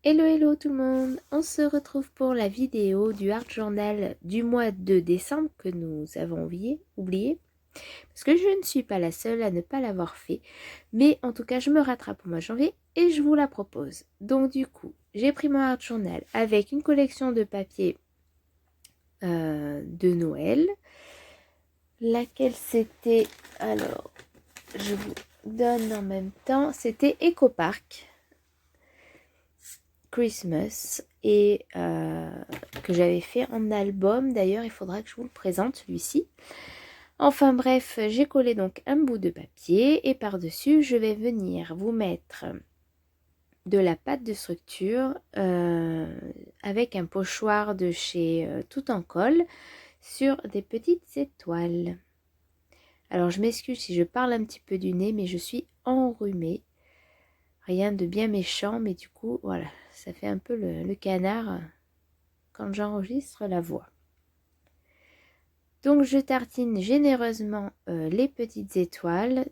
Hello hello tout le monde, on se retrouve pour la vidéo du Art Journal du mois de décembre que nous avons oublié parce que je ne suis pas la seule à ne pas l'avoir fait, mais en tout cas je me rattrape au mois de janvier et je vous la propose. Donc du coup j'ai pris mon Art Journal avec une collection de papiers de Noël, laquelle c'était, alors je vous donne en même temps, c'était EcoPark Christmas et que j'avais fait en album. D'ailleurs, il faudra que je vous le présente celui-ci. Enfin bref, j'ai collé donc un bout de papier et par-dessus, je vais venir vous mettre de la pâte de structure avec un pochoir de chez Tout en Colle sur des petites étoiles. Alors je m'excuse si je parle un petit peu du nez, mais je suis enrhumée. Rien de bien méchant, mais du coup, voilà, ça fait un peu le canard quand j'enregistre la voix. Donc je tartine généreusement les petites étoiles.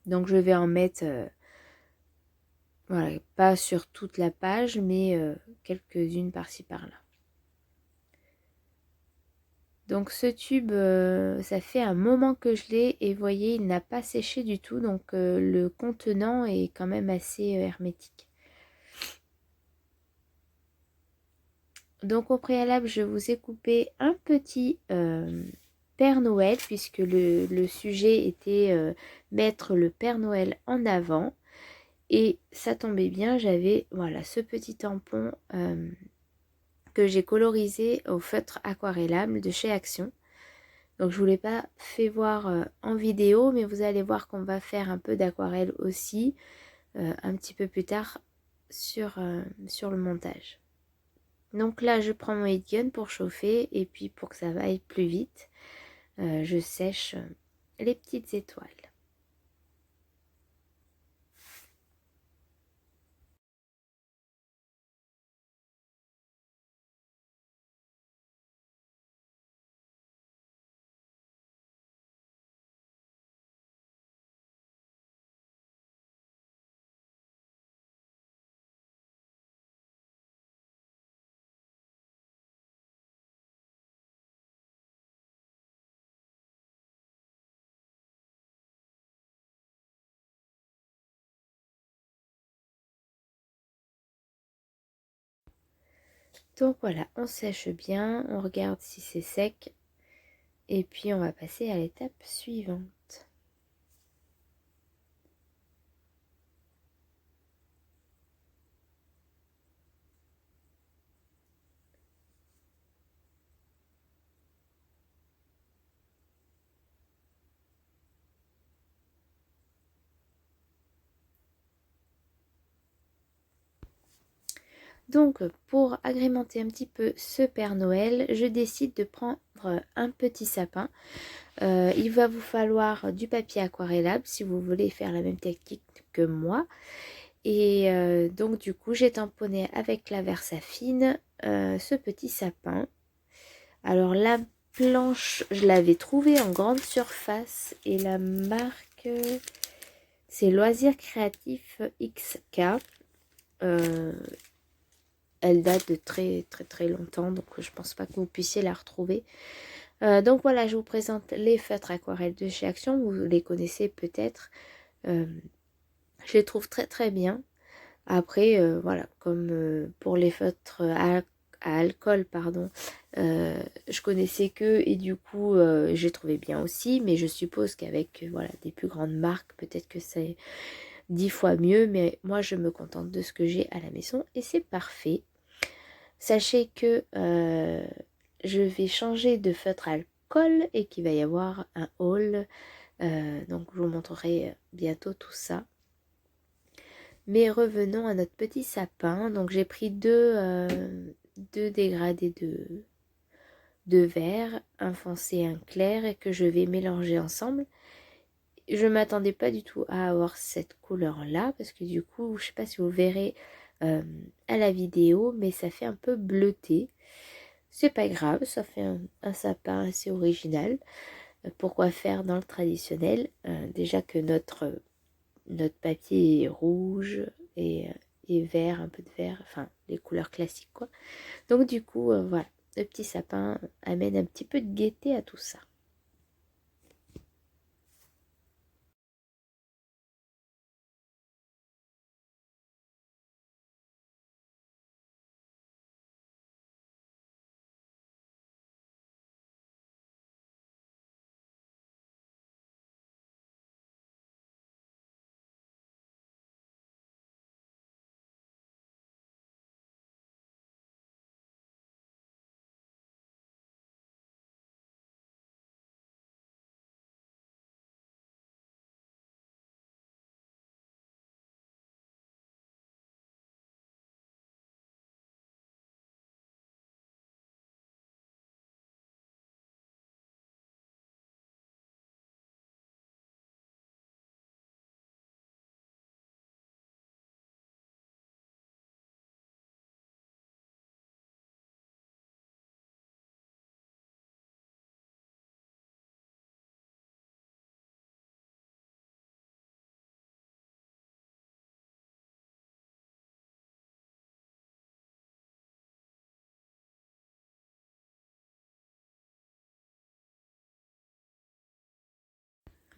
Donc je vais en mettre, voilà, pas sur toute la page, mais quelques-unes par-ci par-là. Donc ce tube, ça fait un moment que je l'ai et vous voyez, il n'a pas séché du tout. Donc le contenant est quand même assez hermétique. Donc au préalable, je vous ai coupé un petit Père Noël, puisque le sujet était mettre le Père Noël en avant. Et ça tombait bien, j'avais voilà ce petit tampon que j'ai colorisé au feutre aquarellable de chez Action. Donc je ne vous l'ai pas fait voir en vidéo, mais vous allez voir qu'on va faire un peu d'aquarelle aussi un petit peu plus tard sur le montage. Donc là, je prends mon heat gun pour chauffer et puis pour que ça aille plus vite, je sèche les petites étoiles. Donc voilà, on sèche bien, on regarde si c'est sec et puis on va passer à l'étape suivante. Donc pour agrémenter un petit peu ce Père Noël, je décide de prendre un petit sapin. Il va vous falloir du papier aquarellable si vous voulez faire la même technique que moi. Et donc du coup j'ai tamponné avec la Versafine ce petit sapin. Alors la planche, je l'avais trouvée en grande surface et la marque c'est Loisirs Créatifs XK. Elle date de très très très longtemps, donc je pense pas que vous puissiez la retrouver. Donc voilà, je vous présente les feutres aquarelles de chez Action, vous les connaissez peut-être. Je les trouve très très bien. Après, voilà, comme pour les feutres à alcool, pardon, je connaissais que et du coup, j'ai trouvé bien aussi. Mais je suppose qu'avec voilà, des plus grandes marques, peut-être que c'est 10 fois mieux. Mais moi, je me contente de ce que j'ai à la maison et c'est parfait. Sachez que je vais changer de feutre à alcool et qu'il va y avoir un haul. Donc, je vous montrerai bientôt tout ça. Mais revenons à notre petit sapin. Donc j'ai pris deux dégradés de vert, un foncé et un clair, et que je vais mélanger ensemble. Je ne m'attendais pas du tout à avoir cette couleur-là, parce que du coup, je ne sais pas si vous verrez à la vidéo, mais ça fait un peu bleuté. C'est pas grave, ça fait un sapin assez original. Pourquoi faire dans le traditionnel? Déjà que notre papier est rouge et et vert, un peu de vert, enfin les couleurs classiques quoi. Donc du coup, voilà, le petit sapin amène un petit peu de gaieté à tout ça.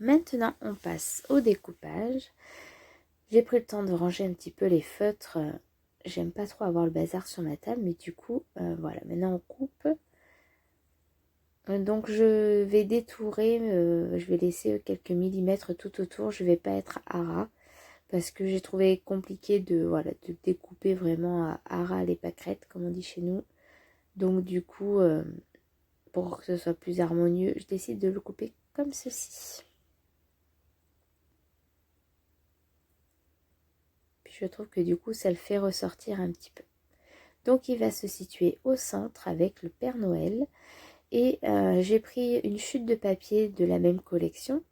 Maintenant, on passe au découpage. J'ai pris le temps de ranger un petit peu les feutres. J'aime pas trop avoir le bazar sur ma table, mais du coup, voilà, maintenant on coupe. Donc je vais détourer, je vais laisser quelques millimètres tout autour. Je vais pas être à ras parce que j'ai trouvé compliqué de, voilà, de découper vraiment à ras les pâquerettes, comme on dit chez nous. Donc du coup, pour que ce soit plus harmonieux, je décide de le couper comme ceci. Puis je trouve que du coup, ça le fait ressortir un petit peu. Donc il va se situer au centre avec le Père Noël. Et j'ai pris une chute de papier de la même collection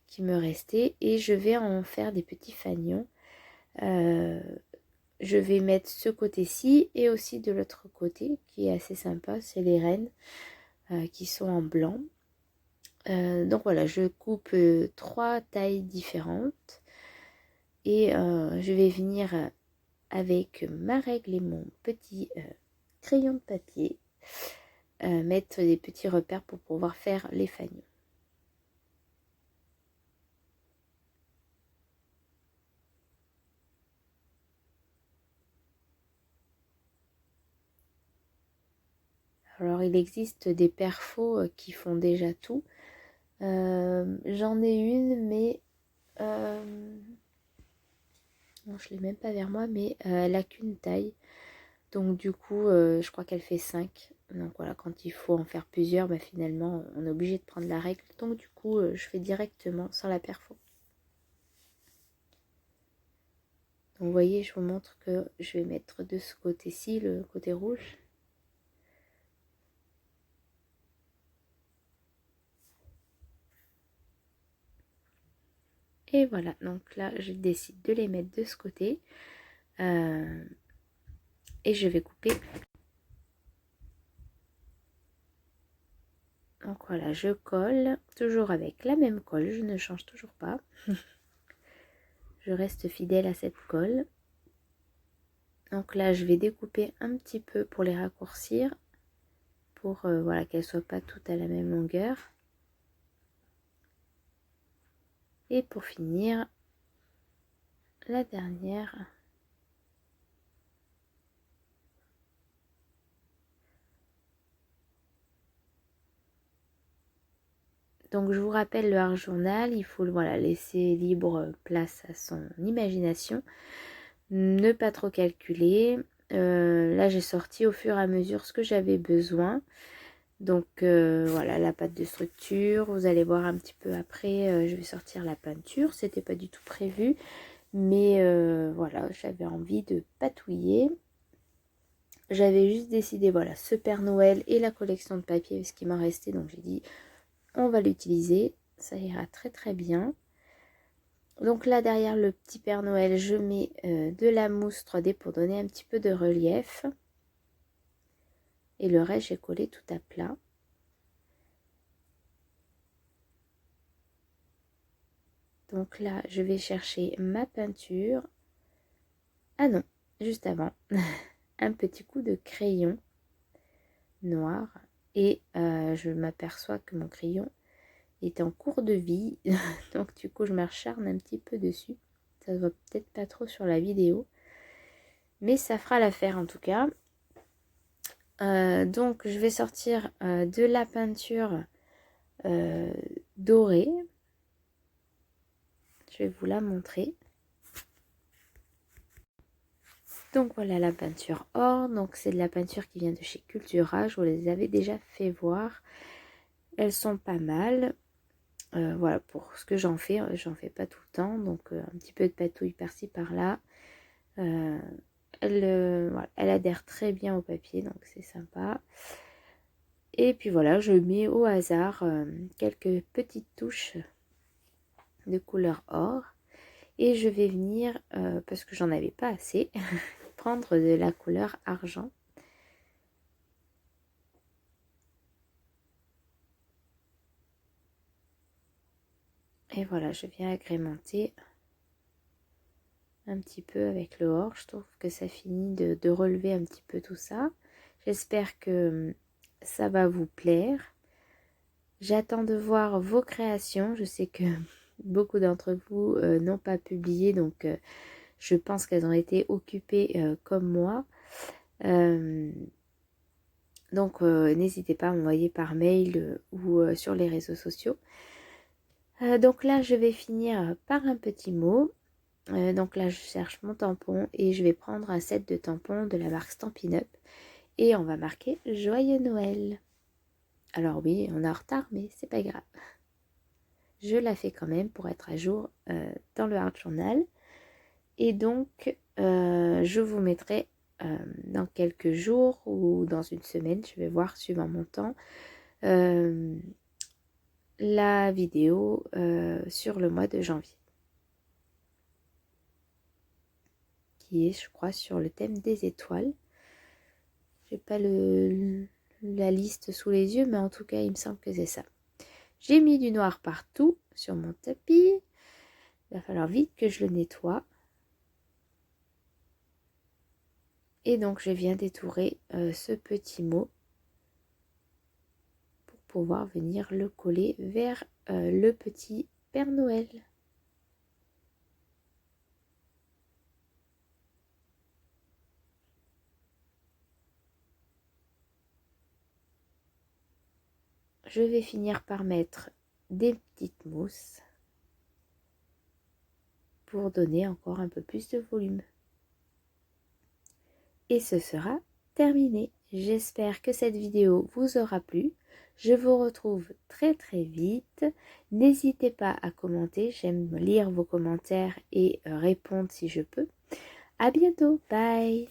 qui me restait et je vais en faire des petits fanions. Je vais mettre ce côté-ci et aussi de l'autre côté qui est assez sympa, c'est les rennes qui sont en blanc. Donc voilà, je coupe 3 tailles différentes et je vais venir avec ma règle et mon petit crayon de papier mettre des petits repères pour pouvoir faire les fanions. Alors il existe des perfos qui font déjà tout. J'en ai une mais non, je l'ai même pas vers moi, mais elle a qu'une taille. Donc du coup, je crois qu'elle fait 5. Donc voilà, quand il faut en faire plusieurs, bah, finalement, on est obligé de prendre la règle. Donc du coup, je fais directement sans la perfo. Donc vous voyez, je vous montre que je vais mettre de ce côté-ci, le côté rouge. Et voilà, donc là, je décide de les mettre de ce côté. Et je vais couper. Donc voilà, je colle, toujours avec la même colle, je ne change toujours pas. Je reste fidèle à cette colle. Donc là, je vais découper un petit peu pour les raccourcir, pour voilà, qu'elles ne soient pas toutes à la même longueur. Et pour finir, la dernière. Donc je vous rappelle le art journal, il faut voilà, laisser libre place à son imagination, ne pas trop calculer. Là j'ai sorti au fur et à mesure ce que j'avais besoin. Donc voilà la pâte de structure, vous allez voir un petit peu après, je vais sortir la peinture, c'était pas du tout prévu. Mais voilà, j'avais envie de patouiller. J'avais juste décidé, voilà, ce Père Noël et la collection de papier, ce qui m'en restait. Donc j'ai dit, on va l'utiliser. Ça ira très très bien. Donc là, derrière le petit Père Noël, je mets de la mousse 3D pour donner un petit peu de relief. Et le reste, j'ai collé tout à plat. Donc là, je vais chercher ma peinture. Ah non, juste avant un petit coup de crayon noir et je m'aperçois que mon crayon est en cours de vie. Donc du coup je m'acharne un petit peu dessus. Ça se voit peut-être pas trop sur la vidéo, mais ça fera l'affaire en tout cas. Donc je vais sortir de la peinture dorée. Je vais vous la montrer. Donc voilà la peinture or. Donc c'est de la peinture qui vient de chez Cultura. Je vous les avais déjà fait voir. Elles sont pas mal. Voilà pour ce que j'en fais pas tout le temps. Donc un petit peu de patouille par-ci par-là. Voilà, elle adhère très bien au papier, donc c'est sympa. Et puis voilà, je mets au hasard quelques petites touches de couleur or. Et je vais venir, parce que j'en avais pas assez, prendre de la couleur argent. Et voilà, je viens agrémenter un petit peu avec le or. Je trouve que ça finit de relever un petit peu tout ça. J'espère que ça va vous plaire. J'attends de voir vos créations. Je sais que beaucoup d'entre vous n'ont pas publié, donc je pense qu'elles ont été occupées comme moi. Donc n'hésitez pas à m'envoyer par mail ou sur les réseaux sociaux. Donc là, je vais finir par un petit mot. Donc là, je cherche mon tampon et je vais prendre un set de tampons de la marque Stampin' Up. Et on va marquer Joyeux Noël. Alors oui, on est en retard, mais c'est pas grave. Je la fais quand même pour être à jour dans le Art Journal. Et donc, je vous mettrai dans quelques jours ou dans une semaine, je vais voir suivant mon temps, la vidéo sur le mois de janvier. Qui est, je crois, sur le thème des étoiles. J'ai pas la liste sous les yeux, mais en tout cas, il me semble que c'est ça. J'ai mis du noir partout sur mon tapis. Il va falloir vite que je le nettoie. Et donc, je viens d'étourer ce petit mot pour pouvoir venir le coller vers le petit Père Noël. Je vais finir par mettre des petites mousses pour donner encore un peu plus de volume. Et ce sera terminé. J'espère que cette vidéo vous aura plu. Je vous retrouve très très vite. N'hésitez pas à commenter. J'aime lire vos commentaires et répondre si je peux. À bientôt. Bye.